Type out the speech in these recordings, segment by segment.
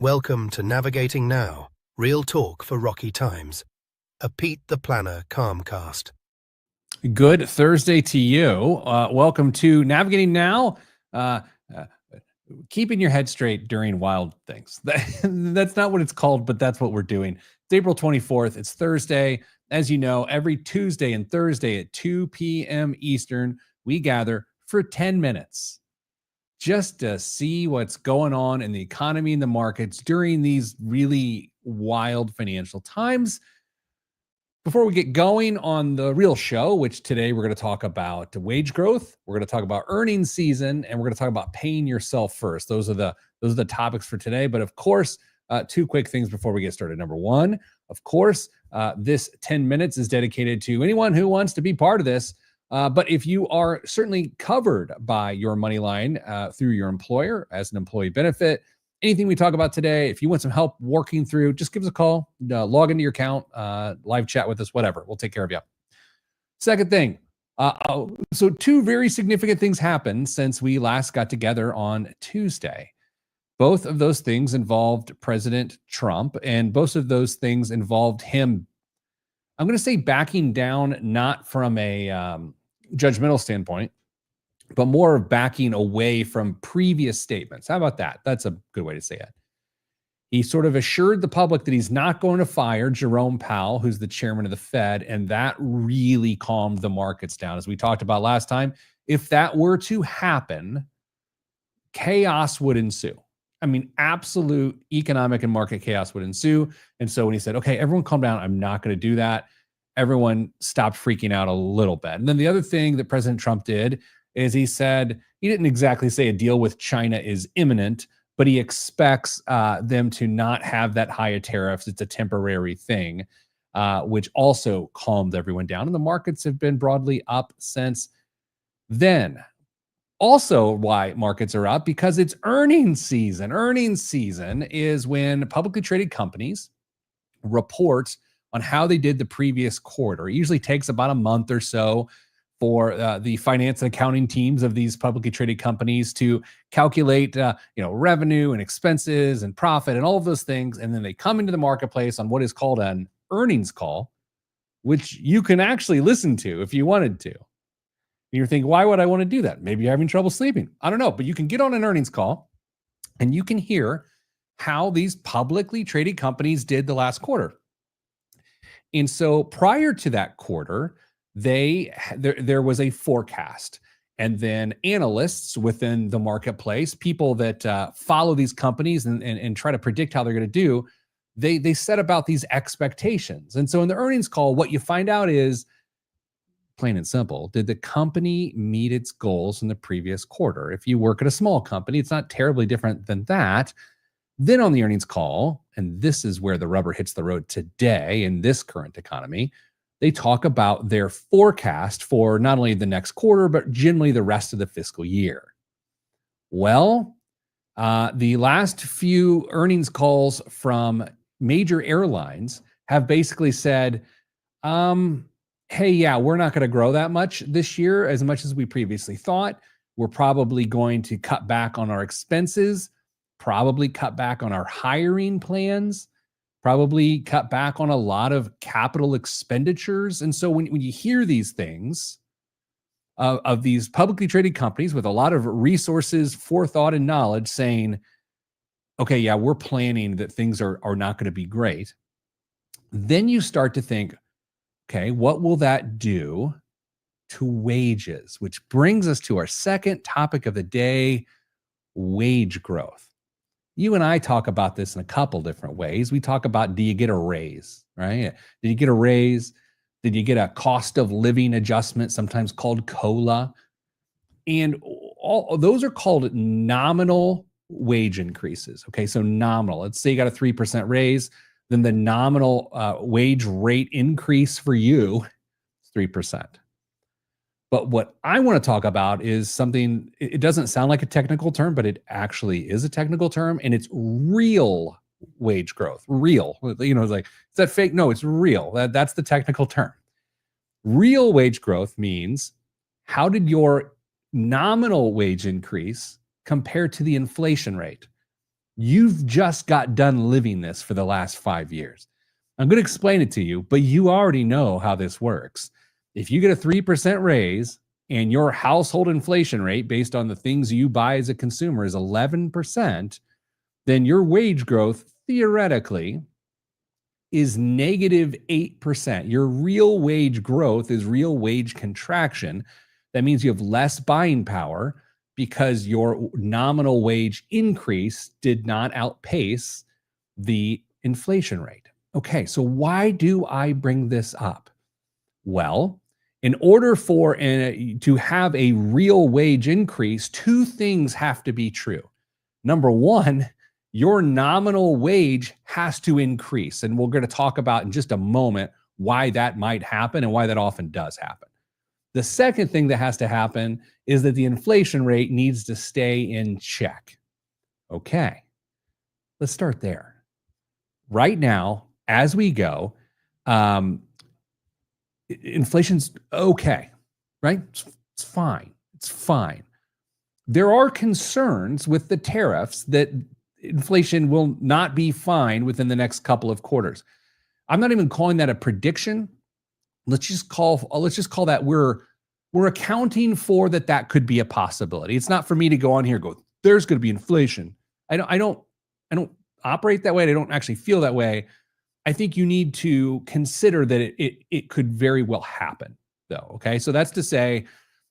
Welcome to Navigating Now, real talk for rocky times. A Pete the Planner CalmCast. Good Thursday to you. Welcome to Navigating Now. Keeping your head straight during wild things. That's not what it's called, but that's what we're doing. It's April 24th. It's Thursday. As you know, every Tuesday and Thursday at 2 p.m. Eastern, we gather for 10 minutes just to see what's going on in the economy and the markets during these really wild financial times. Before we get going on the real show, which today we're going to talk about wage growth, we're going to talk about earnings season, and we're going to talk about paying yourself first. Those are the topics for today. But of course, two quick things before we get started. Number one, of course, this 10 minutes is dedicated to anyone who wants to be part of this. But if you are certainly covered by your money line through your employer as an employee benefit, anything we talk about today, if you want some help working through, just give us a call, log into your account, live chat with us, whatever. We'll take care of you. Second thing, so two very significant things happened since we last got together on Tuesday. Both of those things involved President Trump, and both of those things involved him, I'm going to say, backing down, not from a judgmental standpoint, but more of backing away from previous statements. How about that? That's a good way to say it. He sort of assured the public that he's not going to fire Jerome Powell, who's the chairman of the Fed, and that really calmed the markets down. As we talked about last time, if that were to happen, chaos would ensue. I mean, absolute economic and market chaos would ensue. And so when he said, okay, everyone calm down, I'm not going to do that, everyone stopped freaking out a little bit. And then the other thing that President Trump did is he said, he didn't exactly say a deal with China is imminent, but he expects them to not have that high of tariffs. It's a temporary thing, which also calmed everyone down. And the markets have been broadly up since then. Also, why markets are up, because it's earnings season. Earnings season is when publicly traded companies report on how they did the previous quarter. It usually takes about a month or so for the finance and accounting teams of these publicly traded companies to calculate revenue and expenses and profit and all of those things. And then they come into the marketplace on what is called an earnings call, which you can actually listen to if you wanted to. And you're thinking, why would I want to do that? Maybe you're having trouble sleeping. I don't know, but you can get on an earnings call and you can hear how these publicly traded companies did the last quarter. And so prior to that quarter, there was a forecast, and then analysts within the marketplace, people that follow these companies and try to predict how they're going to do, they set about these expectations. And so in the earnings call, what you find out is, plain and simple, did the company meet its goals in the previous quarter? If you work at a small company, it's not terribly different than that. Then on the earnings call, and this is where the rubber hits the road today in this current economy, they talk about their forecast for not only the next quarter, but generally the rest of the fiscal year. Well, the last few earnings calls from major airlines have basically said, hey, yeah, we're not going to grow that much this year as much as we previously thought. We're probably going to cut back on our expenses, probably cut back on our hiring plans, probably cut back on a lot of capital expenditures. And so when you hear these things of these publicly traded companies with a lot of resources, forethought, and knowledge saying, okay, yeah, we're planning that things are not going to be great, then you start to think, okay, what will that do to wages? Which brings us to our second topic of the day, wage growth. You and I talk about this in a couple different ways. We talk about, do you get a raise, right? Did you get a raise? Did you get a cost of living adjustment, sometimes called COLA? And all those are called nominal wage increases. Okay, so nominal. Let's say you got a 3% raise, then the nominal wage rate increase for you is 3%. But what I want to talk about is something, it doesn't sound like a technical term, but it actually is a technical term, and it's real wage growth. Real. It's like, is that fake? No, it's real. That's the technical term. Real wage growth means, how did your nominal wage increase compare to the inflation rate? You've just got done living this for the last 5 years. I'm going to explain it to you, but you already know how this works. If you get a 3% raise and your household inflation rate based on the things you buy as a consumer is 11%, then your wage growth theoretically is negative 8%. Your real wage growth is real wage contraction. That means you have less buying power because your nominal wage increase did not outpace the inflation rate. Okay, so why do I bring this up? Well, in order for to have a real wage increase, two things have to be true. Number one, your nominal wage has to increase. And we're going to talk about in just a moment why that might happen and why that often does happen. The second thing that has to happen is that the inflation rate needs to stay in check. Okay, let's start there. Right now, as we go, inflation's okay, right? It's fine. It's fine. There are concerns with the tariffs that inflation will not be fine within the next couple of quarters. I'm not even calling that a prediction. Let's just call that we're accounting for that could be a possibility. It's not for me to go on here and go, there's going to be inflation. I don't operate that way. I don't actually feel that way. I think you need to consider that it could very well happen, though. Okay, so that's to say,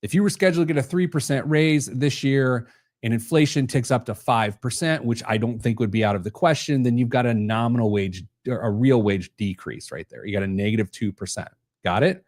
if you were scheduled to get a 3% raise this year and inflation ticks up to 5%, which I don't think would be out of the question, then you've got a nominal wage or a real wage decrease right there. You got a negative 2%. Got it?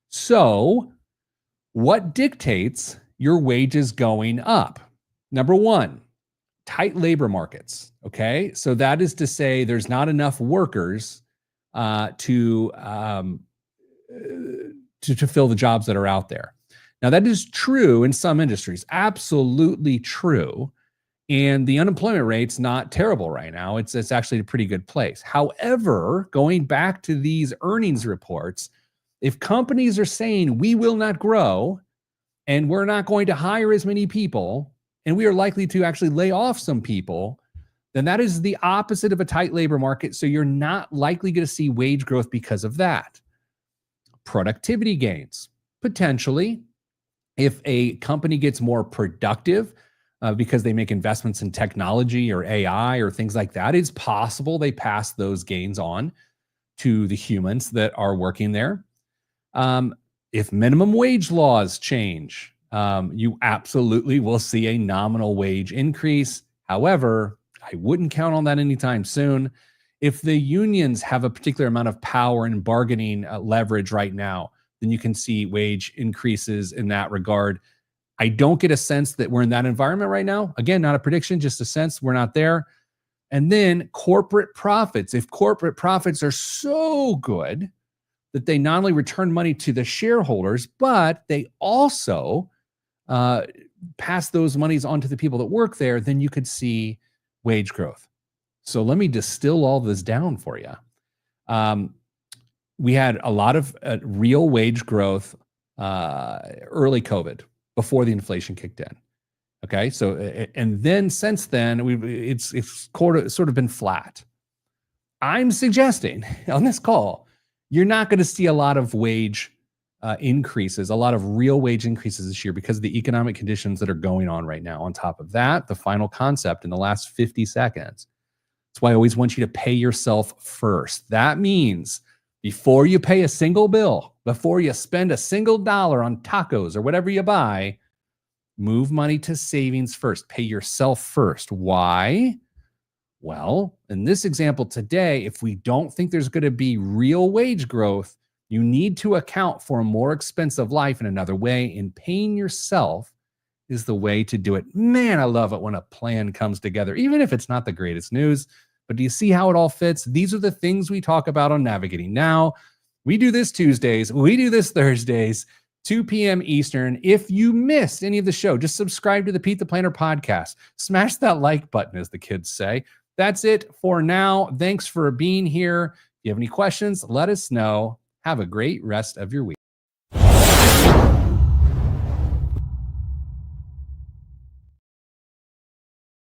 So what dictates your wages going up? Number one, tight labor markets. Okay, so that is to say there's not enough workers to fill the jobs that are out there. Now, that is true in some industries, absolutely true. And the unemployment rate's not terrible right now. It's actually a pretty good place. However, going back to these earnings reports, if companies are saying we will not grow and we're not going to hire as many people, and we are likely to actually lay off some people, then that is the opposite of a tight labor market. So you're not likely going to see wage growth because of that. Productivity gains, potentially. If a company gets more productive because they make investments in technology or AI or things like that, it's possible they pass those gains on to the humans that are working there. If minimum wage laws change, you absolutely will see a nominal wage increase. However, I wouldn't count on that anytime soon. If the unions have a particular amount of power and bargaining leverage right now, then you can see wage increases in that regard. I don't get a sense that we're in that environment right now. Again, not a prediction, just a sense we're not there. And then corporate profits. If corporate profits are so good that they not only return money to the shareholders, but they also pass those monies on to the people that work there, then you could see wage growth. So let me distill all this down for you. We had a lot of real wage growth early COVID, before the inflation kicked in. Okay, so and then since then it's sort of been flat. I'm suggesting on this call, you're not going to see a lot of wage increases, a lot of real wage increases this year because of the economic conditions that are going on right now. On top of that, the final concept in the last 50 seconds. That's why I always want you to pay yourself first. That means before you pay a single bill, before you spend a single dollar on tacos or whatever you buy, move money to savings first. Pay yourself first. Why? Well, in this example today, if we don't think there's going to be real wage growth, you need to account for a more expensive life in another way, and paying yourself is the way to do it. Man, I love it when a plan comes together, even if it's not the greatest news. But do you see how it all fits? These are the things we talk about on Navigating Now. We do this Tuesdays. We do this Thursdays, 2 p.m. Eastern. If you missed any of the show, just subscribe to the Pete the Planner podcast. Smash that like button, as the kids say. That's it for now. Thanks for being here. If you have any questions, let us know. Have a great rest of your week.